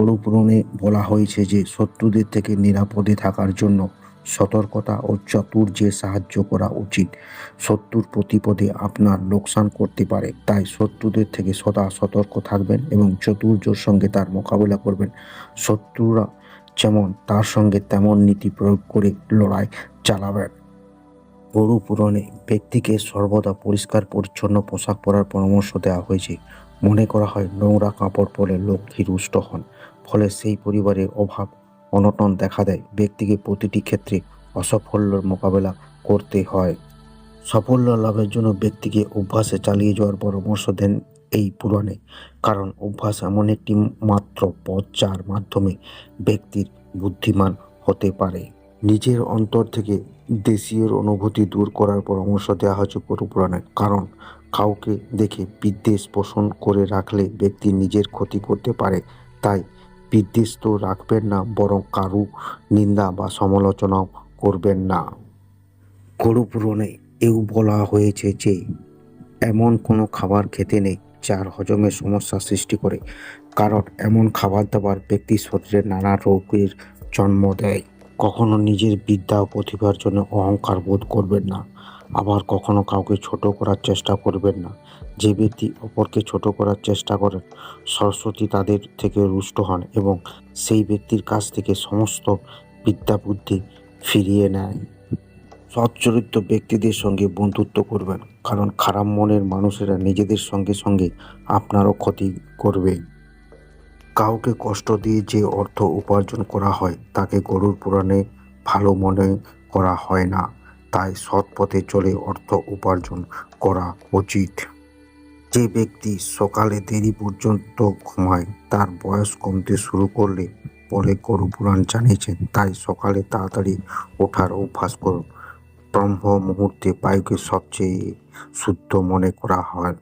গরু পুরাণে বলা হয়েছে যে শত্রুদের থেকে নিরাপদে থাকার জন্য সতর্কতা ও চাতুর্যে সাহায্য করা উচিত। শত্রুর প্রতিপদে আপনার লোকসান করতে পারে, তাই শত্রুদের থেকে সদা সতর্ক থাকবেন এবং চাতুর্যের সঙ্গে তার মোকাবিলা করবেন। শত্রুরা যেমন তার সঙ্গে তেমন নীতি প্রয়োগ করে লড়াই চালাবেন। গরু পুরাণে ব্যক্তিকে সর্বদা পরিষ্কার পরিচ্ছন্ন পোশাক পরার পরামর্শ দেওয়া হয়েছে। মনে করা হয় নোংরা কাপড় পরে লক্ষ্মী রুষ্ট হন, ফলে সেই পরিবারের অভাব অনটন দেখা দেয়। ব্যক্তিকে প্রতিটি ক্ষেত্রে অসাফল্যের মোকাবেলা করতে হয়। সাফল্য লাভের জন্য ব্যক্তিকে অভ্যাসে চালিয়ে যাওয়ার পরামর্শ দেন এই পুরাণে, কারণ অভ্যাস এমন একটি মাত্র পথ যার মাধ্যমে ব্যক্তির বুদ্ধিমান হতে পারে। নিজের অন্তর থেকে দেশীয় অনুভূতি দূর করার পরামর্শ দেওয়া হয়েছে গরু পুরাণে, কারণ কাউকে দেখে বিদ্বেষ পোষণ করে রাখলে ব্যক্তি নিজের ক্ষতি করতে পারে। তাই বিদ্বেষ তো রাখবেন না, বরং কারু নিন্দা বা সমালোচনাও করবেন না। গরু পুরাণে এও বলা হয়েছে যে এমন কোনো খাবার খেতে নেই যার হজমের সমস্যা সৃষ্টি করে, কারণ এমন খাবার দাবার ব্যক্তির শরীরে নানা রোগের জন্ম দেয়। কখনো নিজের বিদ্যা ও প্রতিভার জন্য অহংকার বোধ করবেন না, আবার কখনো কাউকে ছোট করার চেষ্টা করবেন না। যে ব্যক্তি অপরকে ছোট করার চেষ্টা করেন, সরস্বতী তাদের থেকে রুষ্ট হন এবং সেই ব্যক্তির কাছ থেকে সমস্ত বিদ্যা বুদ্ধি ফিরিয়ে নেয়। সচ্চরিত্র ব্যক্তিদের সঙ্গে বন্ধুত্ব করবেন, কারণ খারাপ মনের মানুষেরা নিজেদের সঙ্গে সঙ্গে আপনারও ক্ষতি করবে। কাউকে কষ্ট দিয়ে যে অর্থ উপার্জন করা হয় তাকে গরুর পুরাণে ভালো মনে করা হয় না, তাই সৎ পথে চলে অর্থ উপার্জন করা উচিত। যে ব্যক্তি সকালে দেরি পর্যন্ত ঘুমায় তার বয়স কমতে শুরু করলে বলে গরু পুরাণ জানিয়েছেন। তাই সকালে তাড়াতাড়ি ওঠার অভ্যাস করুন। ব্রহ্ম মুহূর্তে বায়ুকে সবচেয়ে শুদ্ধ মনে করা হয়।